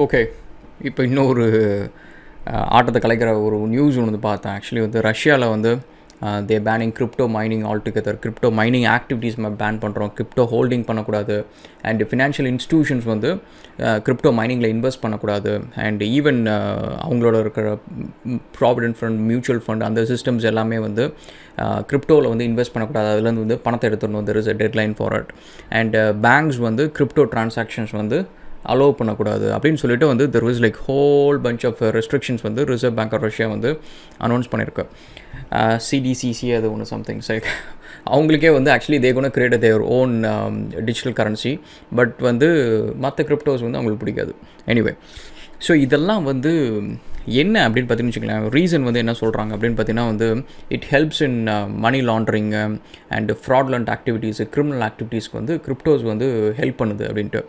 Okay, இப்போ இன்னொரு ஆட்டத்தை கலைக்கிற ஒரு நியூஸ் ஒன்று பார்த்தேன். ஆக்சுவலி வந்து ரஷ்யாவில் வந்து they banning crypto mining all together. Crypto mining activities ban பண்ணுறோம், கிரிப்டோ ஹோல்டிங் பண்ணக்கூடாது, அண்ட் ஃபினான்ஷியல் இன்ஸ்டிடியூஷன்ஸ் வந்து கிரிப்டோ மைனிங்கில் இன்வெஸ்ட் பண்ணக்கூடாது, அண்ட் ஈவன் அவங்களோட இருக்கிற ப்ராவிடென்ட் ஃபண்ட், மியூச்சுவல் ஃபண்ட், அந்த சிஸ்டம்ஸ் எல்லாமே வந்து கிரிப்டோவில் வந்து இன்வெஸ்ட் பண்ணக்கூடாது, அதுலேருந்து வந்து பணத்தை எடுத்துடணும். There is a deadline for it. And banks வந்து கிரிப்டோ டிரான்சாக்ஷன்ஸ் வந்து அலோவ் பண்ணக்கூடாது அப்படின்னு சொல்லிட்டு வந்து there was like whole bunch of restrictions வந்து ரிசர்வ் பேங்க் ஆஃப் ரஷ்யா வந்து அனௌன்ஸ் பண்ணியிருக்கு. சிடிசிசி அது ஒன்று சம்திங் லைக் அவங்களுக்கே வந்து actually they gonna create their own digital currency. But வந்து மற்ற கிரிப்டோஸ் வந்து அவங்களுக்கு பிடிக்காது. எனிவே, ஸோ இதெல்லாம் வந்து என்ன அப்படின்னு பார்த்தீங்கன்னு வச்சுக்கலாம். ரீசன் வந்து என்ன சொல்கிறாங்க அப்படின்னு பார்த்தீங்கன்னா வந்து it helps in money laundering and fraudulent activities, criminal ஆக்டிவிட்டீஸ்க்கு வந்து கிரிப்டோஸ் வந்து ஹெல்ப் பண்ணுது அப்படின்ட்டு.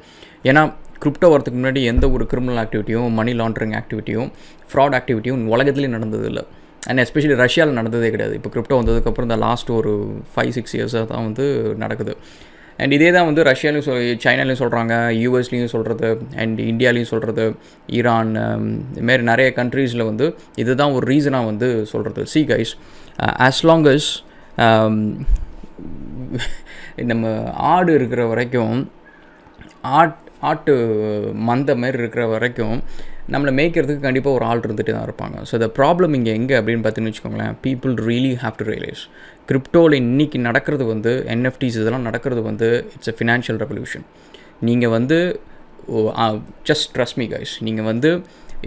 ஏன்னா கிரிப்டோ வரதுக்கு முன்னாடி எந்த ஒரு கிரிமினல் ஆக்டிவிட்டியும், மணி லாண்ட்ரிங் ஆக்டிவிட்டியும், ஃப்ராட் ஆக்டிவிட்டியும் உலகத்துலேயும் நடந்தது இல்லை. அண்ட் எஸ்பெஷலி ரஷ்யாவில் நடந்ததே கிடையாது. இப்போ கிரிப்டோ வந்ததுக்கப்புறம் இந்த லாஸ்ட் ஒரு 5-6 இயர்ஸாக தான் வந்து நடக்குது. அண்ட் இதே தான் வந்து ரஷ்யாலையும் சைனாலையும் சொல்கிறாங்க, யூஎஸ்லேயும் சொல்கிறது, அண்ட் இந்தியாலையும் சொல்கிறது, ஈரான், இதுமாரி நிறைய கண்ட்ரீஸில் வந்து இதுதான் ஒரு ரீசனாக வந்து சொல்கிறது. See guys, as long as நம்ம ஆடு இருக்கிற வரைக்கும், ஆட்டு மந்த மாரி இருக்கிற வரைக்கும் நம்மளை மேய்க்கிறதுக்கு கண்டிப்பாக ஒரு ஆள் இருந்துகிட்டு தான் இருப்பாங்க. ஸோ த ப்ராப்ளம் இங்கே எங்கே அப்படின்னு பார்த்தீங்கன்னு வச்சுக்கோங்களேன், people really have to realise கிரிப்டோவில் இன்றைக்கி நடக்கிறது வந்து என்எஃப்டிஸ் இதெல்லாம் நடக்கிறது வந்து இட்ஸ் எ ஃபினான்ஷியல் ரெவல்யூஷன். நீங்கள் வந்து ஜஸ்ட் ட்ரஸ்ட் மீ கைஸ், நீங்கள் வந்து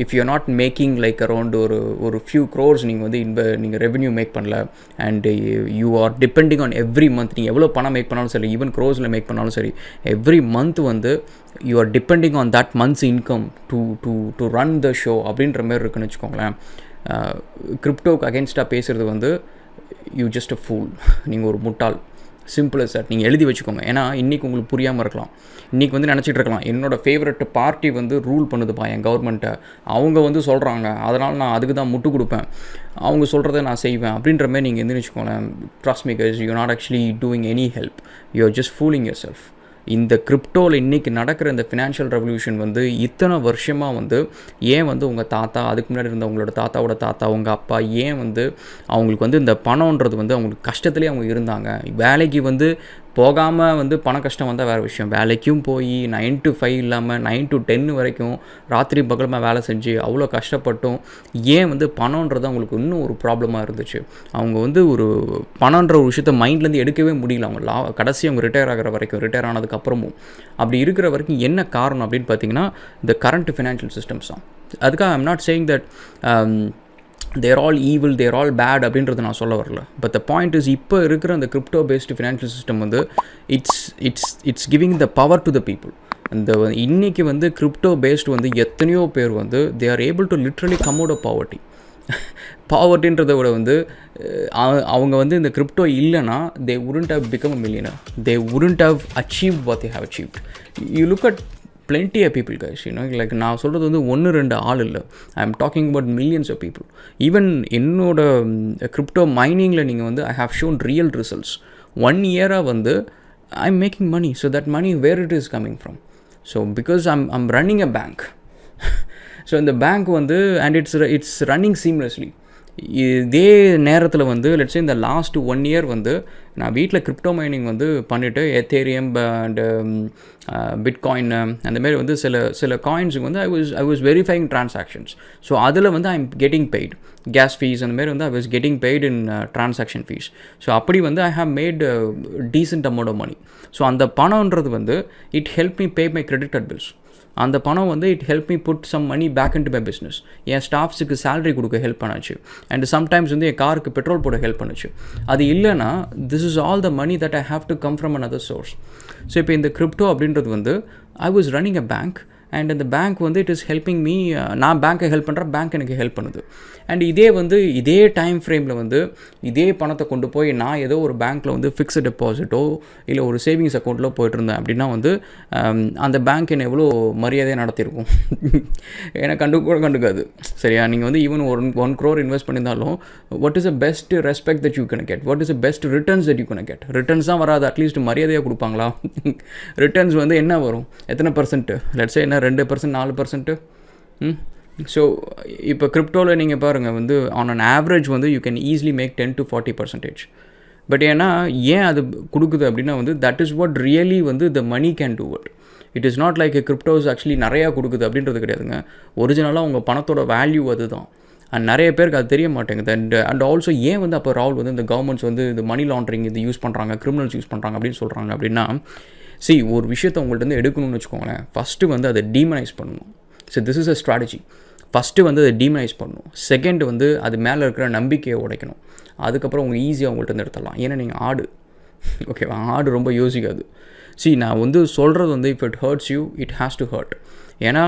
if you are not making like around ஒரு ஃபியூ க்ரோர்ஸ் நீங்கள் வந்து நீங்கள் ரெவென்யூ மேக் பண்ணல, and you are depending on every month, நீங்கள் எவ்வளோ பணம் மேக் பண்ணாலும் சரி, ஈவன் க்ரோஸில் மேக் பண்ணாலும் சரி, எவ்ரி மந்த் வந்து you are depending on that months income to run the show அப்படின்ற மாதிரி இருக்குன்னு வச்சுக்கோங்களேன். கிரிப்டோக்கு அகேன்ஸ்டாக பேசுகிறது வந்து யூ ஜஸ்ட் அ ஃபூல், நீங்கள் ஒரு முட்டாள். Simple as that. நீங்கள் எழுதி வச்சுக்கோங்க. ஏன்னா இன்றைக்கி உங்களுக்கு புரியாமல் இருக்கலாம். இன்றைக்கி வந்து நினச்சிட்டு இருக்கலாம், என்னோடய ஃபேவரட் பார்ட்டி வந்து ரூல் பண்ணுதுப்பா என் கவர்மெண்ட்டை, அவங்க வந்து சொல்கிறாங்க, அதனால் நான் அதுக்கு தான் முட்டு கொடுப்பேன், அவங்க சொல்கிறத நான் செய்வேன் அப்படின்ற மாதிரி நீங்கள் எதுன்னு வச்சுக்கோங்களேன். Trust me guys, you are not actually doing any help, you are just fooling your self. இந்த கிரிப்டோவில் இன்றைக்கி நடக்கிற இந்த ஃபினான்ஷியல் ரெவல்யூஷன் வந்து இத்தனை வருஷமாக வந்து ஏன் வந்து உங்கள் தாத்தா, அதுக்கு முன்னாடி இருந்த உங்களோட தாத்தாவோட தாத்தா, உங்கள் அப்பா ஏன் வந்து அவங்களுக்கு வந்து இந்த பணன்றது வந்து அவங்களுக்கு கஷ்டத்துலேயே அவங்க இருந்தாங்க. வேலைக்கு வந்து போகாமல் வந்து பண கஷ்டம் வந்தால் வேறு விஷயம், வேலைக்கும் போய் 9 to 5 இல்லாமல் 9 to 10 வரைக்கும் ராத்திரி பகலமாக வேலை செஞ்சு அவ்வளோ கஷ்டப்பட்டும் ஏன் வந்து பணன்றது அவங்களுக்கு இன்னும் ஒரு ப்ராப்ளமாக இருந்துச்சு. அவங்க வந்து ஒரு பணன்ற ஒரு விஷயத்த மைண்ட்லேருந்து எடுக்கவே முடியல. அவங்க கடைசி அவங்க ரிட்டையர் ஆகிற வரைக்கும், ரிட்டையர் ஆனதுக்கப்புறமும் அப்படி இருக்கிற வரைக்கும் என்ன காரணம் அப்படின்னு பார்த்தீங்கன்னா இந்த கரண்ட் ஃபினான்ஷியல் சிஸ்டம்ஸ் தான். அதுக்காக I'm not saying that they're all evil, they're all bad அப்படின்றது நான் சொல்ல வரல. பட் த பாயிண்ட் இஸ், இப்போ இருக்கிற அந்த கிரிப்டோ பேஸ்டு ஃபினான்ஷியல் சிஸ்டம் வந்து it's giving the power to the people. அந்த இன்றைக்கி வந்து கிரிப்டோ பேஸ்டு வந்து எத்தனையோ பேர் வந்து they are able to literally come out of poverty. பாவர்ட்டின்றதை விட வந்து அவங்க வந்து இந்த கிரிப்டோ இல்லைன்னா தே wouldn't have become a millionaire, they wouldn't have achieved what they have achieved. You look at plenty of people guys, you know, like நான் சொல்கிறது வந்து 1-2 ஆள் இல்லை, I am talking about millions of people. Even என்னோட crypto மைனிங்கில் நீங்கள் வந்து I have shown real results. 1 இயராக வந்து I am making money. So that money where it is coming from? So because I'm running a bank. So இந்த bank வந்து and it's running seamlessly. இதே நேரத்தில் வந்து லெட்ஸ் இந்த லாஸ்ட் 1 இயர் வந்து நான் வீட்டில் கிரிப்டோ மைனிங் வந்து பண்ணிவிட்டு எத்தேரியம் அண்ட் பிட்காயின் அந்தமாரி வந்து சில காயின்ஸுக்கு வந்து I was verifying transactions. So அதில் வந்து I am getting paid gas fees அந்தமாரி வந்து I was getting paid in transaction fees. So அப்படி வந்து I have made decent amount of money. So அந்த பணம்ன்றது வந்து it help me pay my credit bills. அந்த பணம் வந்து it help me put some money back into my business. என் ஸ்டாஃப்ஸுக்கு சேலரி கொடுக்க ஹெல்ப் பண்ணாச்சு, அண்ட் சம்டைம்ஸ் வந்து என் காருக்கு பெட்ரோல் போட ஹெல்ப் பண்ணுச்சு. அது இல்லைனா this is all the money that I have to come from another source. So இப்போ இந்த கிரிப்டோ அப்படின்றது வந்து I was running a bank, and அந்த பேங்க் வந்து இட் இஸ் ஹெல்பிங் மீ. நான் பேங்க்கை ஹெல்ப் பண்ணுறேன், பேங்க் எனக்கு ஹெல்ப் பண்ணுது. அண்ட் இதே டைம் ஃப்ரேமில் வந்து இதே பணத்தை கொண்டு போய் நான் ஏதோ ஒரு பேங்க்கில் வந்து ஃபிக்ஸ்டு டெபாசிட்டோ இல்லை ஒரு சேவிங்ஸ் அக்கௌண்ட்டில் போய்ட்டுருந்தேன் அப்படின்னா வந்து அந்த பேங்க் என்னை எவ்வளோ மரியாதையாக நடத்தியிருக்கும். ஏன்னா கண்டுக்காது. சரியா? நீங்கள் வந்து ஈவன் 1 crore இன்வெஸ்ட் பண்ணியிருந்தாலும் what is the best respect that you can get, what is the best returns that you can get? Returns தான் வராது, அட்லீஸ்ட் மரியாதையாக கொடுப்பாங்களா? ரிட்டர்ன்ஸ் வந்து என்ன வரும், எத்தனை %? லெட்ஸ் சே என்ன 2%, 4%? ஸோ இப்போ கிரிப்டோவில் நீங்கள் பாருங்கள் வந்து ஆன் அன் ஆவரேஜ் வந்து you can easily make 10-40%. But ஏன்னா ஏன் அது கொடுக்குது அப்படின்னா வந்து தட் இஸ் வாட் ரியலி வந்து the money can do it. It is not like cryptos actually நிறையா கொடுக்குது அப்படின்றது கிடையாதுங்க. ஒரிஜினலாக உங்கள் பணத்தோட வேல்யூ அதுதான். அண்ட் நிறைய பேருக்கு அது தெரிய மாட்டேங்குது. அண்ட் ஆல்சோ ஏன் வந்து அப்போ ராகுல் வந்து இந்த கவர்மெண்ட்ஸ் வந்து இந்த மணி லாண்ட்ரிங் இது யூஸ் பண்ணுறாங்க, கிரிமினல்ஸ் யூஸ் பண்ணுறாங்க அப்படின்னு சொல்கிறாங்க அப்படின்னா, ஒரு விஷயத்தை உங்கள்கிட்ட வந்து எடுக்கணும்னு வச்சுக்கோங்களேன், ஃபஸ்ட்டு வந்து அதை டீமனைஸ் பண்ணணும். This is a strategy. First வந்து அதை டீமனைஸ் பண்ணணும். செகண்ட் வந்து அது மேலே இருக்கிற நம்பிக்கையை உடைக்கணும். அதுக்கப்புறம் உங்கள் ஈஸியாக உங்கள்கிட்ட வந்து எடுத்துடலாம். ஏன்னா நீங்கள் ஆடு, ஓகேவா? ஆடு ரொம்ப யோசிக்காது. நான் வந்து சொல்கிறது வந்து if it hurts you it has to hurt. ஏன்னா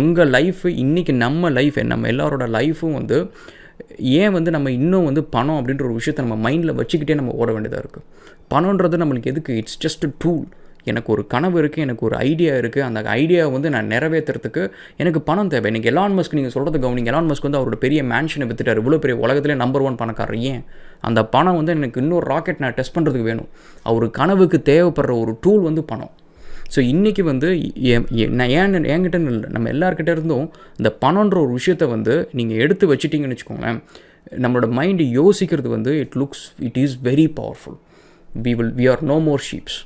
உங்கள் லைஃபு இன்றைக்கி நம்ம லைஃப் நம்ம எல்லாரோட லைஃப்பும் வந்து ஏன் வந்து நம்ம இன்னும் வந்து பணம் அப்படின்ற ஒரு விஷயத்தை நம்ம மைண்டில் வச்சுக்கிட்டே நம்ம ஓட வேண்டியதாக இருக்குது. பணன்றது நம்மளுக்கு எதுக்கு? It's just a tool. எனக்கு ஒரு கனவு இருக்குது, எனக்கு ஒரு ஐடியா இருக்குது, அந்த ஐடியாவை வந்து நான் நிறைவேற்றுறதுக்கு எனக்கு பணம் தேவை. எனக்கு எலான் மஸ்க் நீங்கள் சொல்கிறது கவனிங்க. எலான் மஸ்க் வந்து அவரோட பெரிய மேன்ஷனை வித்துட்டார். இவ்வளோ பெரிய உலகத்திலே நம்பர் 1 பணக்காரர். ஏன்? அந்த பணம் வந்து எனக்கு இன்னொரு ராக்கெட் நான் டெஸ்ட் பண்ணுறதுக்கு வேணும். அவர் கனவுக்கு தேவைப்படுற ஒரு டூல் வந்து பணம். இன்றைக்கி வந்து நான் என்கிட்ட இல்லை, நம்ம எல்லாருக்கிட்ட இருந்தும் இந்த பணன்ற ஒரு விஷயத்தை வந்து நீங்கள் எடுத்து வச்சிட்டிங்கன்னு வச்சுக்கோங்களேன், நம்மளோட மைண்டு யோசிக்கிறது வந்து it is very powerful. We are no more sheeps.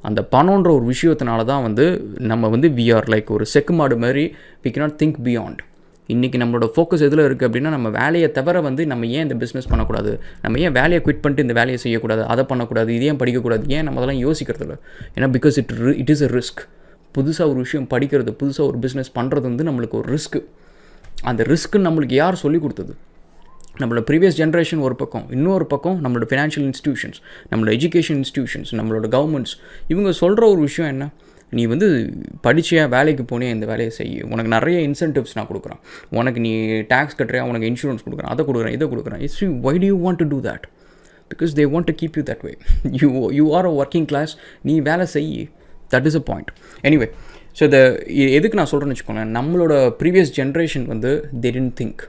அந்த பணன்ற ஒரு விஷயத்தினால தான் வந்து நம்ம வந்து வி ஆர் லைக் ஒரு செக்குமாடு மாதிரி. We cannot think beyond. இன்றைக்கி நம்மளோட ஃபோக்கஸ் எதில் இருக்குது அப்படின்னா, நம்ம வேலையை தவிர வந்து நம்ம ஏன் இந்த பிஸ்னஸ் பண்ணக்கூடாது, நம்ம ஏன் வேலையை குவிட் பண்ணிட்டு இந்த வேலையை செய்யக்கூடாது, அதை பண்ணக்கூடாது, இது ஏன் படிக்கக்கூடாது, ஏன் நம்ம அதெல்லாம் யோசிக்கிறது இல்லை. ஏன்னா because it is a risk. புதுசாக ஒரு விஷயம் படிக்கிறது, புதுசாக ஒரு பிஸ்னஸ் பண்ணுறது வந்து நம்மளுக்கு ஒரு ரிஸ்க்கு. அந்த ரிஸ்க்குன்னு நம்மளுக்கு யார் சொல்லிக் கொடுத்தது? நம்மளோட ப்ரீவியஸ் ஜென்ரேஷன் ஒரு பக்கம், இன்னொரு பக்கம் நம்மளோட ஃபினான்ஷியல் இன்ஸ்டியூஷன்ஸ், நம்மளோட எஜுகேஷன் இன்ஸ்டியூஷன்ஸ், நம்மளோட கவர்மெண்ட்ஸ். இவங்க சொல்கிற ஒரு விஷயம் என்ன? நீ வந்து படிச்சியா, வேலைக்கு போனியா, இந்த வேலையை செய்ய, உனக்கு நிறைய இன்சென்டிவ்ஸ் நான் கொடுக்குறேன், உனக்கு நீ டேக்ஸ் கட்டுறியா, உனக்கு இன்சூரன்ஸ் கொடுக்குறேன், அதை கொடுக்குறேன், இதை கொடுக்குறேன். Why do you want to do that? Because they want to keep you that way. You are a working class, நீ வேலை செய். That is a point. Anyway, எதுக்கு நான் சொல்கிறேன்னு வச்சுக்கோங்களேன், நம்மளோட ப்ரீவியஸ் ஜென்ரேஷன் வந்து தே டிடன்ட் திங்க்.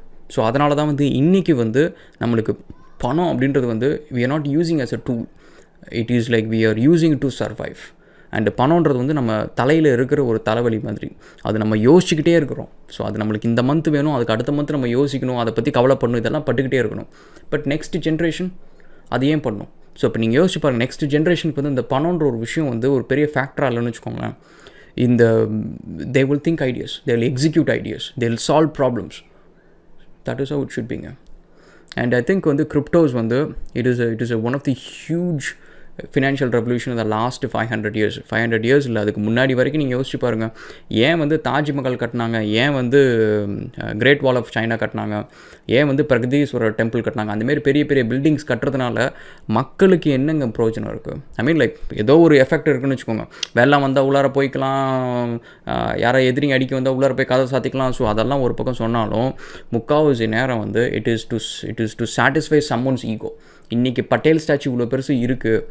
அதனால தான் வந்து இன்றைக்கி வந்து நம்மளுக்கு பணம் அப்படின்றது வந்து we are not using as a tool. It is like we are using to survive. And பணன்றது வந்து நம்ம தலையில் இருக்கிற ஒரு தலைவலி மாதிரி. அது நம்ம யோசிச்சுக்கிட்டே இருக்கிறோம். அது நம்மளுக்கு இந்த மந்த் வேணும், அதுக்கு அடுத்த மந்த் நம்ம யோசிக்கணும், அதை பற்றி கவலைப்படணும், இதெல்லாம் பட்டுக்கிட்டே இருக்கணும். பட் நெக்ஸ்ட் ஜென்ரேஷன் அது ஏன் பண்ணணும்? இப்போ நீங்கள் யோசிச்சு பாருங்கள், நெக்ஸ்ட் ஜென்ரேஷனுக்கு வந்து இந்த பணன்ற ஒரு விஷயம் வந்து ஒரு பெரிய ஃபேக்டராக இல்லைன்னு வச்சுக்கோங்களேன். they will think ideas, they will execute ideas, they will solve problems. That is how it should be. And I think வந்து cryptos வந்து it is one of the huge financial revolution இந்த லாஸ்ட் 500 years. 500 years இல்லை, அதுக்கு முன்னாடி வரைக்கும் நீங்கள் யோசிச்சு பாருங்கள். ஏன் வந்து தாஜ்மஹால் கட்டினாங்க, ஏன் வந்து கிரேட் வால் ஆஃப் சைனா கட்டினாங்க, ஏன் வந்து பிரகதீஸ்வரர் டெம்பிள் கட்டினாங்க. அந்தமாரி பெரிய பெரிய பில்டிங்ஸ் கட்டுறதுனால மக்களுக்கு என்னங்க பிரயோஜனம் இருக்குது? ஐ மீன் லைக் ஏதோ ஒரு எஃபெக்ட் இருக்குன்னு வச்சுக்கோங்க. வெள்ளம் வந்தால் உள்ளார போய்க்கலாம், யாரை எதிரிங்க அடிக்க வந்தால் உள்ளார போய் கதை சாத்திக்கலாம். அதெல்லாம் ஒரு பக்கம் சொன்னாலும் முக்கால்வாசி நேரம் வந்து it is to satisfy someone's ego. இன்றைக்கி பட்டேல் ஸ்டாச்சு இவ்வளோ பெருசு இருக்குது,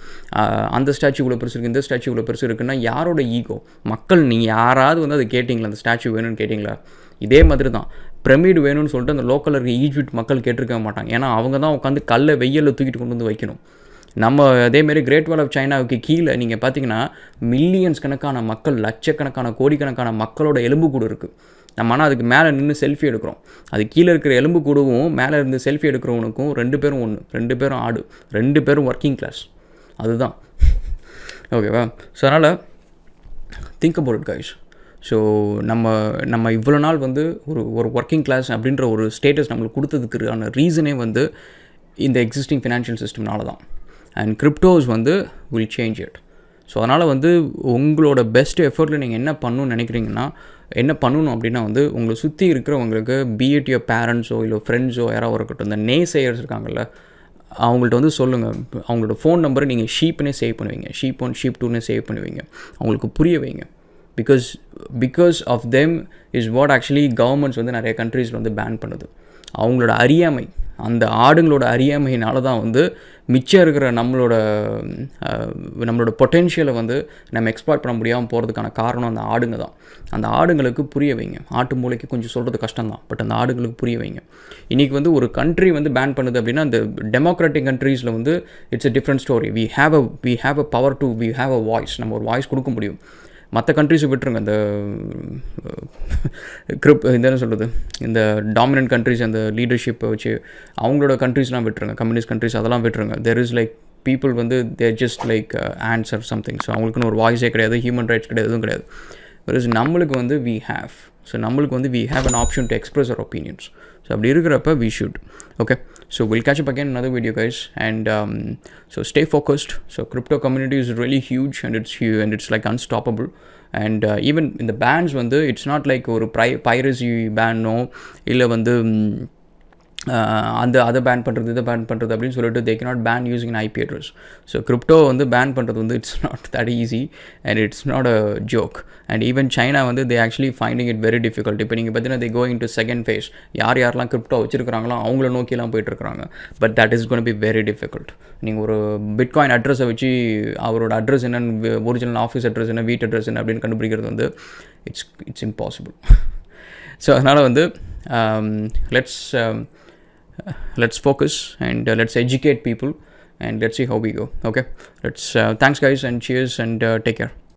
அந்த ஸ்டாச்சு இவ்வளோ பெருசு இருக்குது, இந்த ஸ்டாச்சு இவ்வளோ பெருசு இருக்குன்னா யாரோட ஈகோ? மக்கள், நீங்கள் யாராவது வந்து அதை கேட்டிங்களா, அந்த ஸ்டாச்சு வேணும்னு கேட்டிங்களா? இதே மாதிரி தான் பிரமிடு வேணும்னு சொல்லிட்டு அந்த லோக்கலில் இருக்க ஈஜிப்ட் மக்கள் கேட்டிருக்க மாட்டாங்க. ஏன்னா அவங்க தான் உட்காந்து கல்லை வெயிலில் தூக்கிட்டு கொண்டு வந்து வைக்கணும். நம்ம அதேமாரி கிரேட் வால் ஆஃப் சைனாவுக்கு கீழே நீங்கள் பார்த்தீங்கன்னா மில்லியன்ஸ் கணக்கான மக்கள், லட்சக்கணக்கான கோடிக்கணக்கான மக்களோட எலும்புக்கூடு இருக்குது. நம்ம ஆனால் அதுக்கு மேலே நின்று செல்ஃபி எடுக்கிறோம். அது கீழே இருக்கிற எலும்பு கூடவும் மேலே இருந்து செல்ஃபி எடுக்கிறவனுக்கும் 2 பேரும் ஒன்று, 2 பேரும் ஆடு, 2 பேரும் ஒர்க்கிங் கிளாஸ். அதுதான் ஓகேவா? அதனால் திங்க் அபவுட் இட் கைஸ். நம்ம இவ்வளோ நாள் வந்து ஒரு ஒர்க்கிங் கிளாஸ் அப்படின்ற ஒரு ஸ்டேட்டஸ் நம்மளுக்கு கொடுத்ததுக்கான ரீசனே வந்து இந்த எக்ஸிஸ்டிங் ஃபினான்ஷியல் சிஸ்டம்னால தான். அண்ட் கிரிப்டோஸ் வந்து வில் சேஞ்ச் இட். அதனால் வந்து உங்களோட பெஸ்ட் எஃபர்ட்டில் நீங்கள் என்ன பண்ணணும்னு நினைக்கிறீங்கன்னா, என்ன பண்ணணும் அப்படின்னா வந்து உங்களை சுற்றி இருக்கிறவங்களுக்கு பிஎட் யுவர் பேரண்ட்ஸோ இல்லை ஃப்ரெண்ட்ஸோ யாராவது இருக்கட்டும், இந்த நேசேயர்ஸ் இருக்காங்கல்ல, அவங்கள்ட்ட வந்து சொல்லுங்கள். அவங்களோட ஃபோன் நம்பரை நீங்கள் ஷீப்னே சேவ் பண்ணுவீங்க, ஷீப் 1 ஷீப் 2னே சேவ் பண்ணுவீங்க. அவங்களுக்கு புரிய வைங்க. Because of them is what actually governments வந்து நிறைய கண்ட்ரீஸில் வந்து பேன் பண்ணுது. அவங்களோட அறியாமை, அந்த ஆடுங்களோட அறியாமையினால தான் வந்து மிச்சம் இருக்கிற நம்மளோட பொட்டென்ஷியலை வந்து நம்ம எக்ஸ்ப்ளாய்ட் பண்ண முடியாமல் போகிறதுக்கான காரணம் அந்த ஆடுங்க தான். அந்த ஆடுங்களுக்கு புரிய வைங்க. ஆட்டு மூளைக்கு கொஞ்சம் சொல்கிறது கஷ்டம் தான், பட் அந்த ஆடுங்களுக்கு புரிய வைங்க. இன்றைக்கி வந்து ஒரு கண்ட்ரி வந்து பேன் பண்ணுது அப்படின்னா, அந்த டெமோக்ராட்டிக் கண்ட்ரீஸில் வந்து it's a different story. we have a power to we have a voice. நம்ம ஒரு வாய்ஸ் கொடுக்க முடியும். மற்ற கண்ட்ரிஸை விட்டுருங்க, இந்த என்ன சொல்கிறது, இந்த டாமினன்ட் கண்ட்ரிஸ் அந்த லீடர்ஷிப்பை வச்சு அவங்களோட கண்ட்ரிஸ்லாம் விட்டுருங்க, கம்யூனிஸ்ட் கண்ட்ரிஸ் அதெல்லாம் விட்டுருங்க. தேர் இஸ் லைக் பீப்புள் வந்து there just like answer something. So அவங்களுக்குன்னு ஒரு வாய்ஸே கிடையாது, ஹியூமன் ரைட்ஸ் கிடையாது, எதுவும் கிடையாது. வெரஸ் நம்மளுக்கு வந்து நம்மளுக்கு வந்து we have an option to express our opinions. So அப்படி இருக்கிறப்ப we should. Okay, so we'll catch up again in another video, guys, and so stay focused. So crypto community is really huge, and it's huge, and it's like unstoppable. And even in the bans வந்து it's not like ஒரு piracy ban-ஓ இல்லை வந்து அந்த அதை pan பண்ணுறது இதை pan பண்ணுறது அப்படின்னு சொல்லிட்டு they cannot ban using an IP address. So crypto வந்து பேன் பண்ணுறது வந்து it's not that easy and it's not a joke. And even China வந்து they actually finding it very difficult. இப்போ நீங்கள் பார்த்தீங்கன்னா they going into second phase. யாரெல்லாம் crypto வச்சுருக்கிறாங்களோ அவங்கள நோக்கிலாம் போயிட்டுருக்காங்க. But that is gonna be very difficult. நீங்கள் ஒரு bitcoin அட்ரஸை வச்சு அவரோட அட்ரஸ் என்னன்னு, ஒரிஜினல் ஆஃபீஸ் அட்ரஸ் என்ன, வீட் அட்ரஸ் என்ன அப்படின்னு கண்டுபிடிக்கிறது வந்து இட்ஸ் இம்பாசிபிள். ஸோ அதனால் வந்து let's focus and let's educate people and let's see how we go. Okay, thanks guys and cheers and take care.